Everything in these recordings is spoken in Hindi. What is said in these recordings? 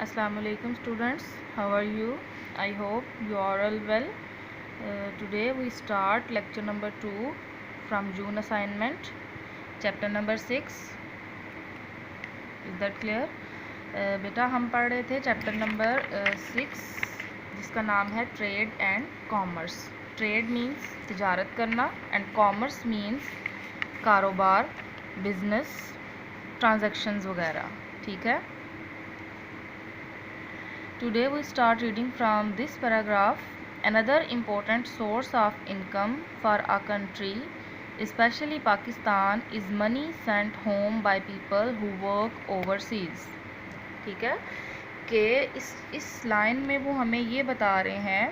Assalamu alaikum students, how are you? I hope you are all well. Today we start lecture number 2 from June assignment, chapter number 6. Is that clear? बेटा हम पढ़ रहे थे चैप्टर नंबर 6 जिसका नाम है trade and commerce. Trade means तिजारत करना एंड कॉमर्स मीन्स कारोबार, बिजनेस, ट्रांजैक्शंस वगैरह। ठीक है। Today we start reading from this paragraph. Another important source of income for a country, especially Pakistan, is money sent home by people who work overseas. ठीक है कि इस लाइन में वो हमें ये बता रहे हैं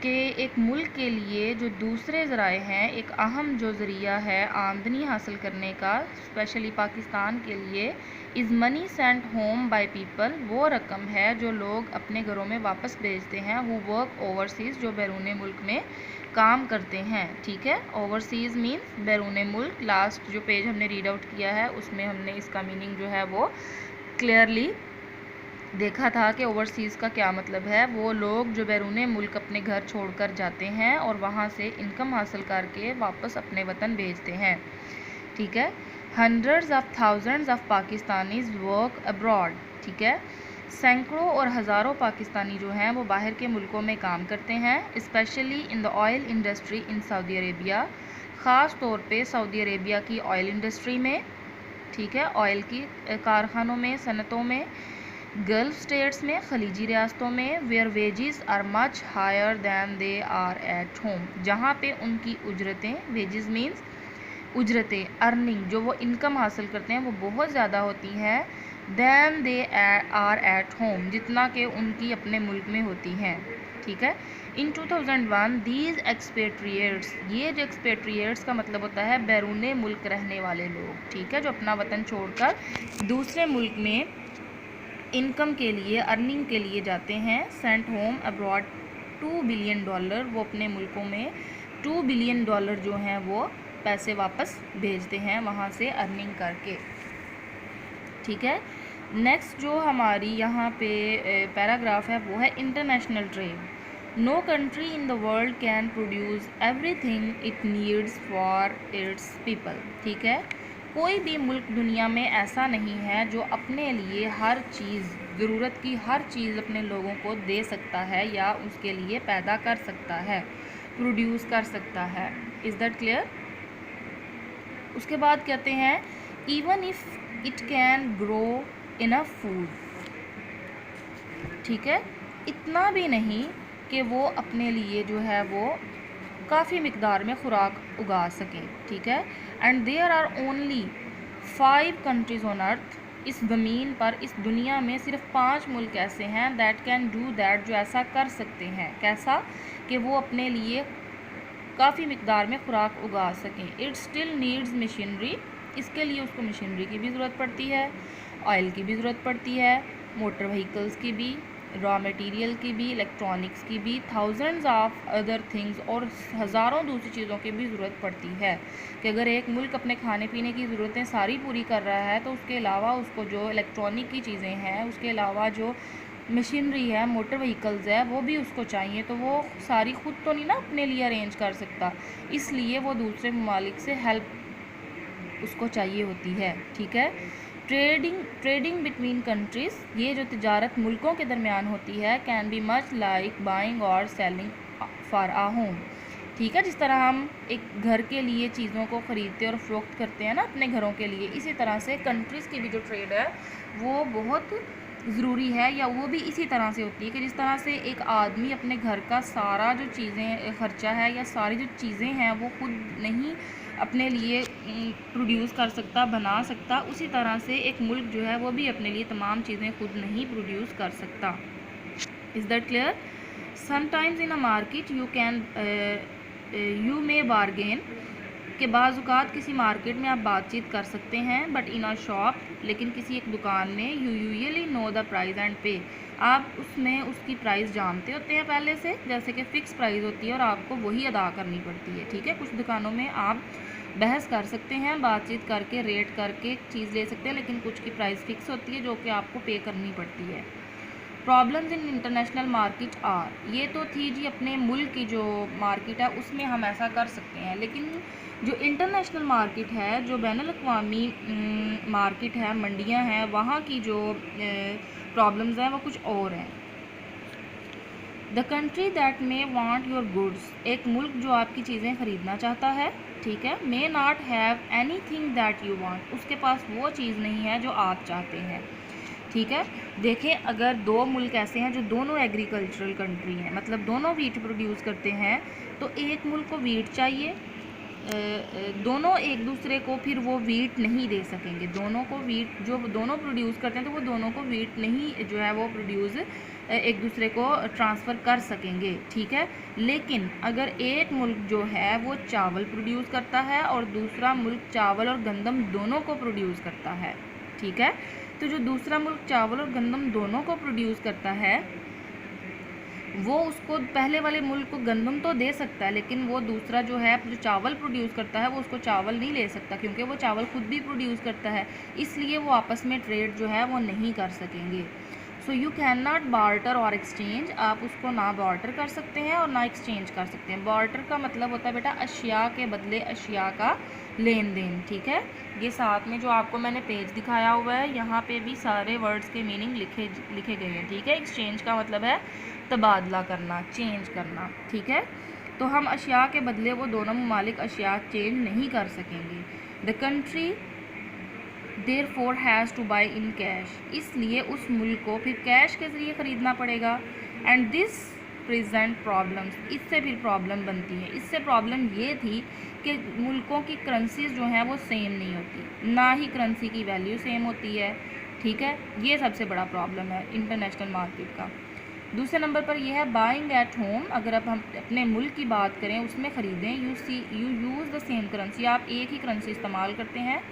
कि एक मुल्क के लिए जो दूसरे ज़राए हैं, एक अहम जो ज़रिया है आमदनी हासिल करने का, स्पेशली पाकिस्तान के लिए, is money sent home by people, वो रकम है जो लोग अपने घरों में वापस भेजते हैं, हु वर्क ओवरसीज़, जो बैरून मुल्क में काम करते हैं। ठीक है। ओवरसीज़ मीन्स बैरून मुल्क। लास्ट जो पेज हमने रीड आउट किया है उसमें हमने इसका मीनिंग जो है वो क्लियरली देखा था कि ओवरसीज़ का क्या मतलब है। वो लोग जो बैरून मुल्क अपने घर छोड़कर जाते हैं और वहाँ से इनकम हासिल करके वापस अपने वतन भेजते हैं। ठीक है। Hundreds of thousands of Pakistanis work abroad. ठीक है। सैकड़ों और हज़ारों पाकिस्तानी जो हैं वो बाहर के मुल्कों में काम करते हैं, specially in the oil industry in Saudi Arabia, ख़ास तौर पे सऊदी अरेबिया की ऑयल इंडस्ट्री में। ठीक है। ऑयल की कारखानों में, सनतों में, गल्फ स्टेट्स में, खलीजी रियासतों में, where wages are much higher than they are at home, जहाँ पे उनकी उजरतें, वेजेस मीन्स उजरतें, अर्निंग, जो वो इनकम हासिल करते हैं वो बहुत ज़्यादा होती हैं than they are at home, जितना कि उनकी अपने मुल्क में होती हैं। ठीक है। इन 2001 दीज एक्सपेट्रिएट्स, ये जो एक्सपेट्रिएट्स का मतलब होता है बैरून मुल्क रहने वाले लोग। ठीक है। जो अपना वतन छोड़कर दूसरे मुल्क में इनकम के लिए, अर्निंग के लिए जाते हैं। सेंट होम अब्रॉड $2 बिलियन, वो अपने मुल्कों में $2 बिलियन जो हैं वो पैसे वापस भेजते हैं वहाँ से अर्निंग करके। ठीक है। नेक्स्ट जो हमारी यहाँ पे पैराग्राफ है वो है international trade. No country in the world can produce everything it needs for its people. ठीक है। कोई भी मुल्क दुनिया में ऐसा नहीं है जो अपने लिए हर चीज़, ज़रूरत की हर चीज़ अपने लोगों को दे सकता है या उसके लिए पैदा कर सकता है, प्रोड्यूस कर सकता है। Is that clear? उसके बाद कहते हैं even if it can grow enough food. ठीक है। इतना भी नहीं कि वो अपने लिए जो है वो काफ़ी मिकदार में खुराक उगा सकें। ठीक है। And there are only 5 countries on earth, इस ज़मीन पर, इस दुनिया में सिर्फ 5 मुल्क ऐसे हैं दैट कैन डू दैट, जो ऐसा कर सकते हैं। कैसा? कि वो अपने लिए काफ़ी मिकदार में खुराक उगा सकें। इट स्टिल नीड्स मशीनरी, इसके लिए उसको मशीनरी की भी ज़रूरत पड़ती है, ऑयल की भी ज़रूरत पड़ती है, मोटर व्हीकल्स की भी, रॉ मटेरियल की भी, इलेक्ट्रॉनिक्स की भी, थाउजेंड्स ऑफ अदर थिंग्स, और हज़ारों दूसरी चीज़ों की भी ज़रूरत पड़ती है। कि अगर एक मुल्क अपने खाने पीने की ज़रूरतें सारी पूरी कर रहा है तो उसके अलावा उसको जो इलेक्ट्रॉनिक की चीज़ें हैं, उसके अलावा जो मशीनरी है, मोटर व्हीकल्स है, वो भी उसको चाहिए। तो वो सारी ख़ुद तो नहीं ना अपने लिए अरेंज कर सकता, इसलिए वो दूसरे ममालिक से हेल्प उसको चाहिए होती है। ठीक है। ट्रेडिंग बिटवीन कंट्रीज़, ये जो तिजारत मुल्कों के दरमियान होती है, can be much like buying और सेलिंग फॉर आ होम। ठीक है। जिस तरह हम एक घर के लिए चीज़ों को ख़रीदते और फ़रोख्त करते हैं ना अपने घरों के लिए, इसी तरह से कंट्रीज़ की भी जो ट्रेड है वो बहुत ज़रूरी है, या वो भी इसी तरह से होती है कि जिस तरह से एक आदमी अपने घर का सारा जो चीज़ें ख़र्चा है या सारी जो चीज़ें हैं वो ख़ुद नहीं अपने लिए प्रोड्यूस कर सकता, बना सकता, उसी तरह से एक मुल्क जो है वो भी अपने लिए तमाम चीज़ें खुद नहीं प्रोड्यूस कर सकता। Is that clear? Sometimes in a market you may bargain, कि बाज़ात किसी मार्केट में आप बातचीत कर सकते हैं, बट इन अ शॉप, लेकिन किसी एक दुकान में, you usually know the price and पे, आप उसमें उसकी प्राइस जानते होते हैं पहले से, जैसे कि फ़िक्स प्राइस होती है और आपको वही अदा करनी पड़ती है। ठीक है। कुछ दुकानों में आप बहस कर सकते हैं, बातचीत करके, रेट करके चीज़ ले सकते हैं, लेकिन कुछ की प्राइस फ़िक्स होती है जो कि आपको पे करनी पड़ती है। Problems in international market are, ये तो थी जी अपने मुल्क की जो मार्केट है उसमें हम ऐसा कर सकते हैं, लेकिन जो इंटरनेशनल मार्केट है, जो बैनुल-अक़वामी मार्केट है, मंडियां हैं, वहाँ की जो प्रॉब्लम्स हैं वो कुछ और हैं। The country that may want your goods, एक मुल्क जो आपकी चीज़ें ख़रीदना चाहता है, ठीक है, may not have any thing that you want, उसके पास वो चीज़ नहीं है जो आप चाहते हैं, ठीक है। देखें, अगर दो मुल्क ऐसे हैं जो दोनों एग्रीकल्चरल कंट्री हैं, मतलब दोनों वीट प्रोड्यूस करते हैं, तो एक मुल्क को वीट चाहिए, दोनों एक दूसरे को फिर वो वीट नहीं दे सकेंगे, दोनों को वीट जो दोनों प्रोड्यूस करते हैं तो वो दोनों को वीट नहीं जो है वो प्रोड्यूस एक दूसरे को ट्रांसफ़र कर सकेंगे, ठीक है। लेकिन अगर एक मुल्क जो है वो चावल प्रोड्यूस करता है और दूसरा मुल्क चावल और गंदम दोनों को प्रोड्यूस करता है, ठीक है, तो जो दूसरा मुल्क चावल और गंदम दोनों को प्रोड्यूस करता है वो उसको पहले वाले मुल्क को गंदम तो दे सकता है, लेकिन वो दूसरा जो है जो चावल प्रोड्यूस करता है वो उसको चावल नहीं ले सकता, क्योंकि वो चावल खुद भी प्रोड्यूस करता है, इसलिए वो आपस में ट्रेड जो है वो नहीं कर सकेंगे। So you can not barter और एक्सचेंज, आप उसको ना बार्टर कर सकते हैं और ना एक्सचेंज कर सकते हैं। बार्टर का मतलब होता है बेटा अशिया के बदले अशिया का लेन देन, ठीक है। ये साथ में जो आपको मैंने पेज दिखाया हुआ है यहाँ पे भी सारे वर्ड्स के मीनिंग लिखे गए हैं, ठीक है। एक्सचेंज का मतलब है तबादला करना, चेंज करना, ठीक है। तो हम अशिया के बदले वो दोनों ममालिक अशिया चेंज नहीं कर सकेंगे। The country therefore has two by in cash, इसलिए उस मुल्क को फिर कैश के ज़रिए ख़रीदना पड़ेगा। एंड दिस प्रेजेंट प्रॉब्लम्स, इससे फिर प्रॉब्लम बनती है। इससे प्रॉब्लम ये थी कि मुल्कों की करेंसीज जो हैं वो सेम नहीं होती, ना ही करेंसी की वैल्यू सेम होती है, ठीक है। ये सबसे बड़ा प्रॉब्लम है इंटरनेशनल मार्केट का। दूसरे नंबर पर यह है बाइंग एट होम, अगर अब हम अपने मुल्क की बात करें उसमें ख़रीदें, you use the same currency, आप एक ही करेंसी इस्तेमाल करते हैं,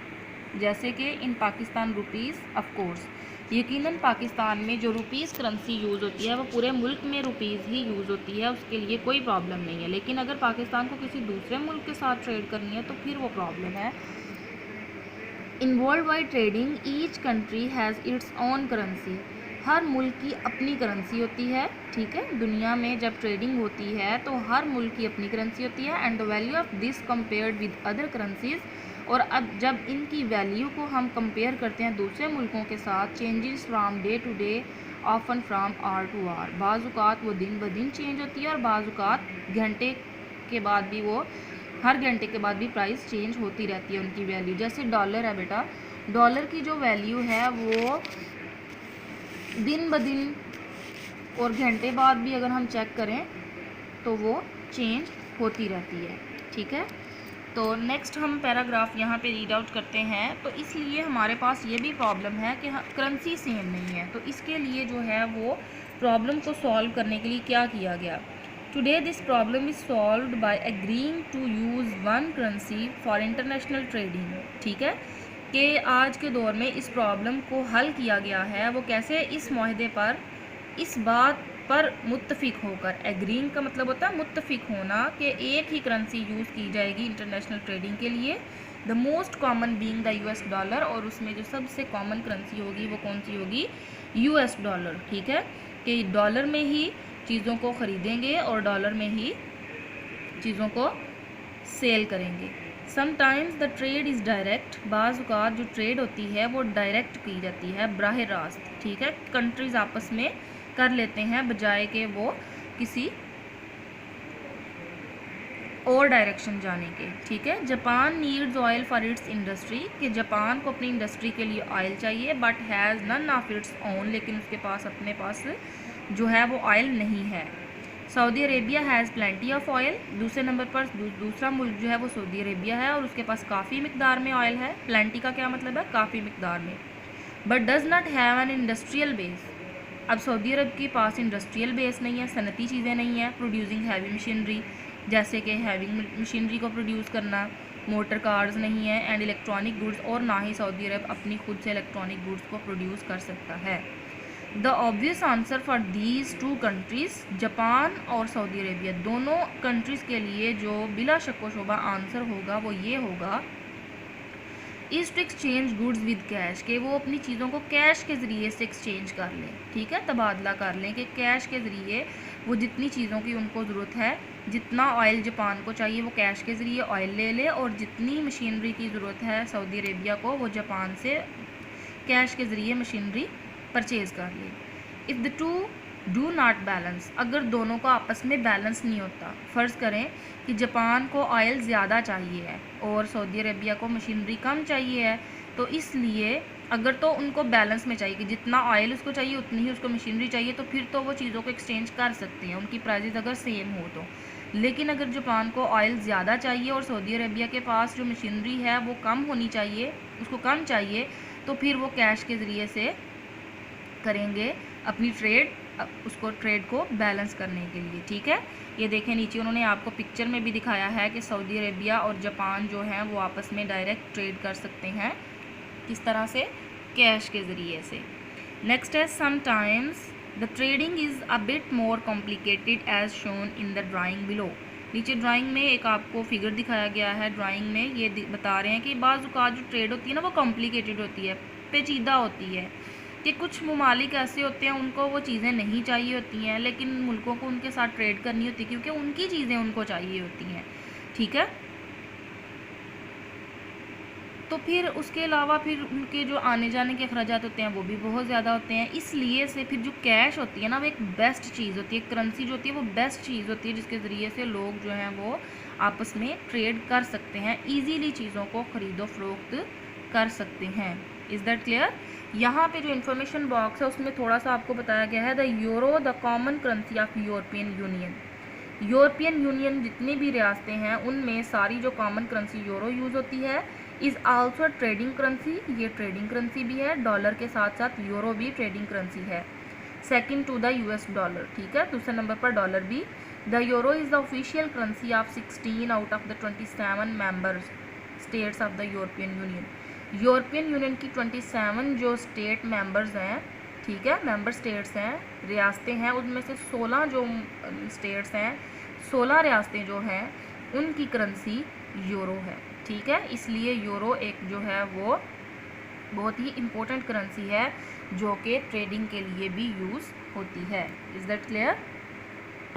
जैसे कि इन पाकिस्तान रुपीज़। ऑफ कोर्स यकीनन पाकिस्तान में जो रुपीज़ करेंसी यूज़ होती है वो पूरे मुल्क में रुपीज़ ही यूज़ होती है, उसके लिए कोई प्रॉब्लम नहीं है। लेकिन अगर पाकिस्तान को किसी दूसरे मुल्क के साथ ट्रेड करनी है तो फिर वो प्रॉब्लम है। In world wide trading each country has its own currency, हर मुल्क की अपनी करेंसी होती है, ठीक है। दुनिया में जब ट्रेडिंग होती है तो हर मुल्क की अपनी करेंसी होती है। And the value of this compared with other currencies, और अब जब इनकी वैल्यू को हम कंपेयर करते हैं दूसरे मुल्कों के साथ, changes from day to day often from hour to hour, बाज़-औक़ात वो दिन ब दिन चेंज होती है और बाज़-औक़ात घंटे के बाद भी वो हर घंटे के बाद भी प्राइस चेंज होती रहती है उनकी वैल्यू। जैसे डॉलर है बेटा, डॉलर की जो वैल्यू है वो दिन ब दिन और घंटे बाद भी अगर हम चेक करें तो वो चेंज होती रहती है, ठीक है। तो नेक्स्ट हम पैराग्राफ यहाँ पे रीड आउट करते हैं। तो इसलिए हमारे पास ये भी प्रॉब्लम है कि करेंसी सेम नहीं है, तो इसके लिए जो है वो प्रॉब्लम को सॉल्व करने के लिए क्या किया गया। Today this problem is solved by agreeing to use one currency for international trading, ठीक है, कि आज के दौर में इस प्रॉब्लम को हल किया गया है। वो कैसे, इस मुआहदे पर, इस बात पर मुत्तफिक होकर, एग्रीइंग का मतलब होता है मुत्तफिक होना, कि एक ही करेंसी यूज़ की जाएगी इंटरनेशनल ट्रेडिंग के लिए। The most common being the US dollar, और उसमें जो सबसे कॉमन करेंसी होगी वो कौन सी होगी, US डॉलर, ठीक है, कि डॉलर में ही चीज़ों को ख़रीदेंगे और डॉलर में ही चीज़ों को सेल करेंगे। Sometimes the trade is direct, बाज़-औक़ात जो ट्रेड होती है वो डायरेक्ट की जाती है, बराह रास्त, ठीक है, कंट्रीज़ आपस में कर लेते हैं बजाय कि वो किसी और डायरेक्शन जाने के, ठीक है। Japan needs oil for its industry, कि जापान को अपनी इंडस्ट्री के लिए ऑयल चाहिए, but has none of its own, लेकिन उसके पास अपने पास जो है वो ऑयल नहीं है। Saudi Arabia has plenty of oil, दूसरे नंबर पर दूसरा मुल्क जो है वो सऊदी अरेबिया है और उसके पास काफ़ी मिकदार में ऑयल है। प्लेंटी का क्या मतलब है, काफ़ी मिकदार में। But does not have an industrial base, अब सऊदी अरब के पास इंडस्ट्रियल बेस नहीं है, सनती चीज़ें नहीं है, प्रोड्यूसिंग हैवी मशीनरी, जैसे कि हैवी मशीनरी को प्रोड्यूस करना, मोटर कार्स नहीं है, एंड इलेक्ट्रॉनिक गुड्स, और ना ही सऊदी अरब अपनी खुद से इलेक्ट्रॉनिक गुड्स को प्रोड्यूस कर सकता है। The obvious answer for these two countries, Japan और सऊदी अरेबिया दोनों कंट्रीज़ के लिए जो बिला शक व शुबा आंसर होगा वो ये होगा, is to exchange goods with cash, कि वो अपनी चीज़ों को कैश के ज़रिए से एक्सचेंज कर लें, ठीक है, तबादला कर लें, कि कैश के ज़रिए वो जितनी चीज़ों की उनको ज़रूरत है, जितना ऑयल जापान को चाहिए वो कैश के ज़रिए ऑयल ले ले, और जितनी मशीनरी की ज़रूरत है सऊदी अरेबिया को वो जापान से कैश के ज़रिए मशीनरी परचेज़ कर ले। If the two do not balance, अगर दोनों का आपस में बैलेंस नहीं होता, फ़र्ज़ करें कि जापान को ऑयल ज़्यादा चाहिए है और सऊदी अरेबिया को मशीनरी कम चाहिए है, तो इसलिए अगर तो उनको बैलेंस में चाहिए कि जितना ऑयल उसको चाहिए उतनी ही उसको मशीनरी चाहिए, तो फिर तो वो चीज़ों को एक्सचेंज कर सकते हैं, उनकी प्राइजेज़ अगर सेम हो तो। लेकिन अगर जापान को ऑयल ज़्यादा चाहिए और सऊदी अरेबिया के पास जो मशीनरी है वो कम होनी चाहिए, उसको कम चाहिए, तो फिर वो कैश के ज़रिए से करेंगे अपनी उसको ट्रेड को बैलेंस करने के लिए, ठीक है। ये देखें नीचे उन्होंने आपको पिक्चर में भी दिखाया है कि सऊदी अरेबिया और जापान जो हैं वो आपस में डायरेक्ट ट्रेड कर सकते हैं, किस तरह से, कैश के ज़रिए से। नेक्स्ट है sometimes the trading is a bit more complicated as shown in the drawing below. नीचे ड्राइंग में एक आपको फिगर दिखाया गया है, ड्राइंग में ये बता रहे हैं कि बाज़ औक़ात जो ट्रेड होती है ना वो कॉम्प्लिकेटेड होती है, पेचीदा होती है, कि कुछ ममालिक ऐसे होते हैं उनको वो चीज़ें नहीं चाहिए होती हैं, लेकिन मुल्कों को उनके साथ ट्रेड करनी होती है क्योंकि उनकी चीज़ें उनको चाहिए होती हैं, ठीक है। तो फिर उसके अलावा फिर उनके जो आने जाने के अखराजात होते हैं वो भी बहुत ज़्यादा होते हैं, इसलिए से फिर जो कैश होती है ना वो एक बेस्ट चीज़ होती है, करेंसी जो होती है वो बेस्ट चीज़ होती है, जिसके ज़रिए से लोग जो हैं वो आपस में ट्रेड कर सकते हैं, ईजीली चीज़ों को ख़रीदो फरोख्त कर सकते हैं। Is that clear. यहाँ पे जो इन्फॉर्मेशन बॉक्स है उसमें थोड़ा सा आपको बताया गया है, the euro the common currency of European Union. European union जितनी भी रियासतें हैं उनमें सारी जो कॉमन करेंसी यूरो यूज़ होती है। इज़ आल्सो ट्रेडिंग करेंसी, ये ट्रेडिंग करेंसी भी है, डॉलर के साथ साथ यूरो भी ट्रेडिंग करेंसी है, second to the US dollar, ठीक है, दूसरे नंबर पर डॉलर भी। The euro is the official currency of 16 out of the 27 members states of the European Union. European Union की 27 जो स्टेट मेंबर्स हैं, ठीक है, मेंबर स्टेट्स हैं, रियासतें हैं, उनमें से 16 जो स्टेट्स हैं, 16 रियासतें जो हैं उनकी करेंसी यूरो है, ठीक है। इसलिए यूरो एक जो है वो बहुत ही इम्पोर्टेंट करेंसी है जो कि ट्रेडिंग के लिए भी यूज़ होती है। Is that clear.